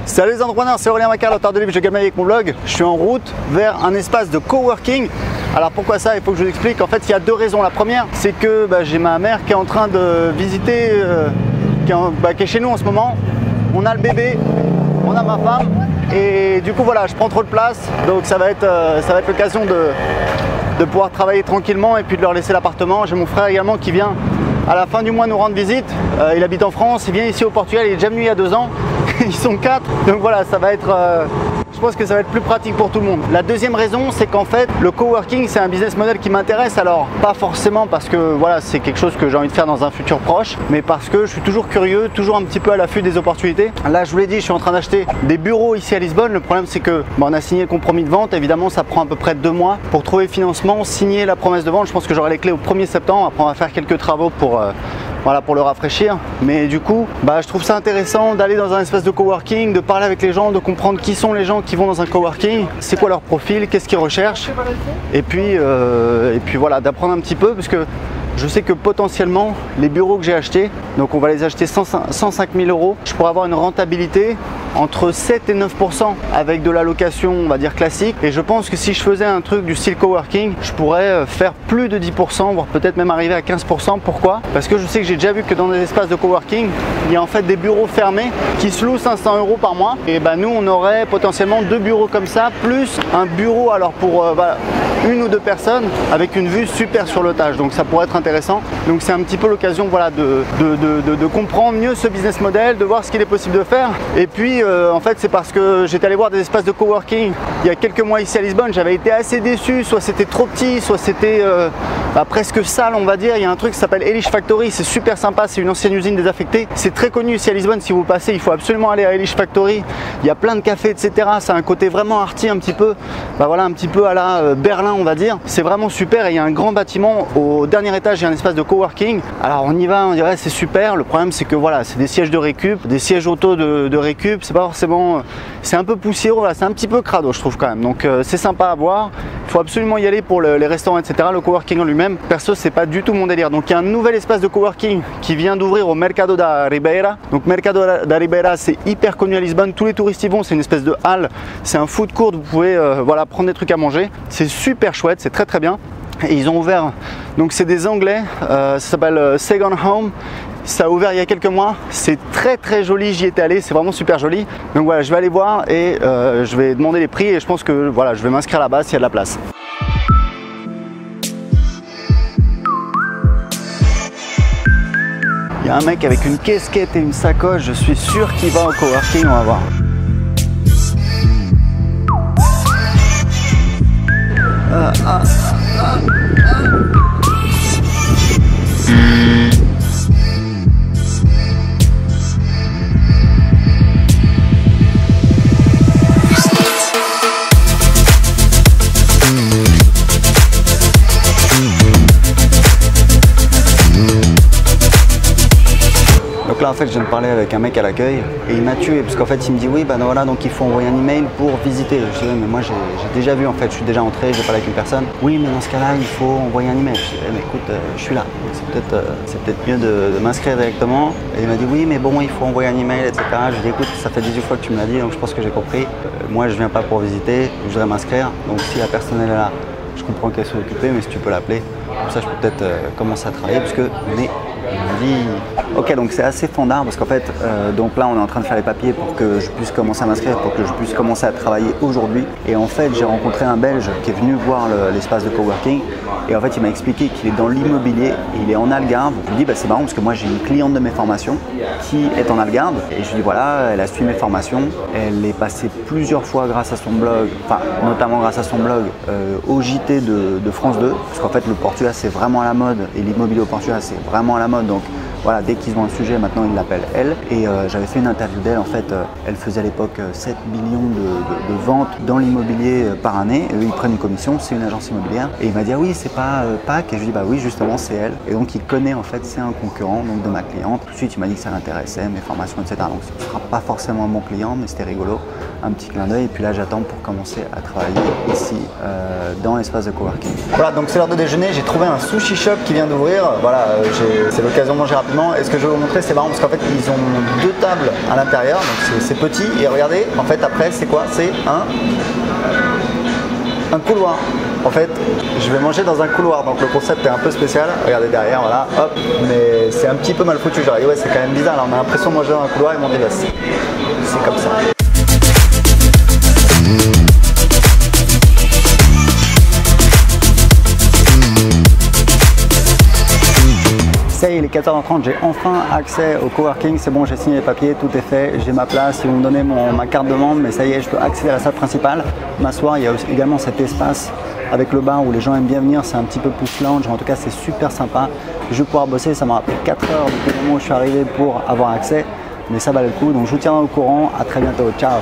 Salut les entrepreneurs, c'est Aurélien Macquart, l'auteur de livre Je gagne avec mon blog. Je suis en route vers un espace de coworking. Alors pourquoi ça? Il faut que je vous explique. En fait, il y a deux raisons. La première, c'est que j'ai ma mère qui est en train de visiter, qui est chez nous en ce moment. On a le bébé, on a ma femme et du coup voilà, je prends trop de place. Donc ça va être l'occasion de pouvoir travailler tranquillement et puis de leur laisser l'appartement. J'ai mon frère également qui vient à la fin du mois nous rendre visite. Il habite en France, il vient ici au Portugal, il est déjà venu il y a 2 ans. Ils sont 4, donc voilà, ça va être, je pense que ça va être plus pratique pour tout le monde. La deuxième raison, c'est qu'en fait, le coworking, c'est un business model qui m'intéresse. Alors, pas forcément parce que voilà, c'est quelque chose que j'ai envie de faire dans un futur proche, mais parce que je suis toujours curieux, toujours un petit peu à l'affût des opportunités. Là, je vous l'ai dit, je suis en train d'acheter des bureaux ici à Lisbonne. Le problème, c'est que on a signé le compromis de vente. Évidemment, ça prend à peu près 2 mois pour trouver le financement, signer la promesse de vente. Je pense que j'aurai les clés au 1er septembre. Après, on va faire quelques travaux pour le rafraîchir. Mais du coup, je trouve ça intéressant d'aller dans un espace de coworking, de parler avec les gens, de comprendre qui sont les gens qui vont dans un coworking, c'est quoi leur profil, qu'est-ce qu'ils recherchent, et puis voilà, d'apprendre un petit peu, parce que je sais que potentiellement les bureaux que j'ai achetés, donc on va les acheter 105 000 €, je pourrais avoir une rentabilité entre 7 et 9% avec de la location, on va dire classique. Et je pense que si je faisais un truc du style coworking, je pourrais faire plus de 10%, voire peut-être même arriver à 15%. Pourquoi? Parce que je sais que j'ai déjà vu que dans des espaces de coworking, il y a en fait des bureaux fermés qui se louent 500 € par mois. Et nous, on aurait potentiellement 2 bureaux comme ça, plus un bureau alors pour 1 ou 2 personnes avec une vue super sur l'otage. Donc ça pourrait être intéressant. Donc c'est un petit peu l'occasion de comprendre mieux ce business model, de voir ce qu'il est possible de faire. Et puis en fait, c'est parce que j'étais allé voir des espaces de coworking il y a quelques mois ici à Lisbonne. J'avais été assez déçu, soit c'était trop petit, soit c'était presque sale, on va dire. Il y a un truc qui s'appelle Elish Factory, c'est super sympa, c'est une ancienne usine désaffectée. C'est très connu ici à Lisbonne, si vous passez, il faut absolument aller à Elish Factory. Il y a plein de cafés, etc. C'est un côté vraiment arty, un petit peu, un petit peu à la Berlin, on va dire. C'est vraiment super et il y a un grand bâtiment. Au dernier étage, il y a un espace de coworking. Alors on y va, on dirait c'est super. Le problème, c'est que voilà, c'est des sièges de récup, des sièges auto de récup. C'est pas forcément, c'est un peu poussiéreux, voilà, c'est un petit peu crado, je trouve quand même. Donc c'est sympa à voir. Il faut absolument y aller pour les restaurants, etc. Le coworking en lui-même, perso, c'est pas du tout mon délire. Donc il y a un nouvel espace de coworking qui vient d'ouvrir au Mercado da Ribeira. Donc Mercado da Ribeira, c'est hyper connu à Lisbonne. Tous les touristes y vont. C'est une espèce de halle. C'est un food court. Vous pouvez prendre des trucs à manger. C'est super chouette. C'est très très bien. Et ils ont ouvert. Donc c'est des Anglais. Ça s'appelle Second Home. Ça a ouvert il y a quelques mois, c'est très très joli, j'y étais allé, c'est vraiment super joli. Donc voilà, je vais aller voir et je vais demander les prix et je pense que voilà, je vais m'inscrire là-bas s'il y a de la place. Il y a un mec avec une casquette et une sacoche, je suis sûr qu'il va au coworking, on va voir. Donc là en fait je viens de parler avec un mec à l'accueil et il m'a tué parce qu'en fait il me dit oui voilà, donc il faut envoyer un email pour visiter. Je dis oui, mais moi j'ai déjà vu en fait, je suis déjà entré, j'ai parlé avec une personne. Oui mais dans ce cas là il faut envoyer un email. Je dis mais écoute je suis là, c'est peut-être mieux de m'inscrire directement. Et il m'a dit oui mais bon il faut envoyer un email etc. Je lui ai dit écoute ça fait 18 fois que tu me l'as dit donc je pense que j'ai compris. Moi je viens pas pour visiter, je voudrais m'inscrire donc si la personne elle est là, je comprends qu'elle soit occupée mais si tu peux l'appeler, comme ça je peux peut-être commencer à travailler parce que il me dit ok donc c'est assez fondard parce qu'en fait donc là on est en train de faire les papiers pour que je puisse commencer à m'inscrire, pour que je puisse commencer à travailler aujourd'hui. Et en fait j'ai rencontré un Belge qui est venu voir l'espace de coworking et en fait il m'a expliqué qu'il est dans l'immobilier, il est en Algarve. Je lui dis c'est marrant parce que moi j'ai une cliente de mes formations qui est en Algarve et je lui dis voilà, elle a suivi mes formations, elle est passée plusieurs fois grâce à son blog, enfin notamment grâce à son blog au JT de France 2 parce qu'en fait le Portugal c'est vraiment à la mode et l'immobilier au Portugal c'est vraiment à la mode. Donc voilà, dès qu'ils ont un sujet, maintenant ils l'appellent elle. Et j'avais fait une interview d'elle, en fait, elle faisait à l'époque 7 millions de ventes dans l'immobilier par année. Et eux, ils prennent une commission, c'est une agence immobilière. Et il m'a dit, ah oui, c'est pas PAC. Et je lui ai dit, bah oui, justement, c'est elle. Et donc il connaît, en fait, c'est un concurrent donc, de ma cliente. Tout de suite, il m'a dit que ça l'intéressait, mes formations, etc. Donc ce ne sera pas forcément un bon client, mais c'était rigolo. un petit clin d'œil. Et puis là, j'attends pour commencer à travailler ici dans l'espace de coworking. Voilà, donc c'est l'heure de déjeuner. J'ai trouvé un sushi shop qui vient d'ouvrir. Voilà, c'est l'occasion de manger rapidement. Et ce que je vais vous montrer, c'est marrant parce qu'en fait, ils ont 2 tables à l'intérieur. Donc c'est petit. Et regardez, en fait, après, c'est quoi? C'est un couloir. En fait, je vais manger dans un couloir, donc le concept est un peu spécial. Regardez derrière, voilà, hop, mais c'est un petit peu mal foutu. Genre, et ouais, c'est quand même bizarre. Là, on a l'impression de manger dans un couloir et mon Dieu, c'est comme ça. Ça y est, il est 14h30, j'ai enfin accès au coworking, c'est bon, j'ai signé les papiers, tout est fait, j'ai ma place, ils vont me donner ma carte de membre, mais ça y est, je peux accéder à la salle principale, m'asseoir. Il y a également cet espace avec le bar où les gens aiment bien venir, c'est un petit peu plus lounge, en tout cas c'est super sympa. Je vais pouvoir bosser, ça m'a pris 4 heures depuis le moment où je suis arrivé pour avoir accès, mais ça valait le coup, donc je vous tiendrai au courant, à très bientôt, ciao.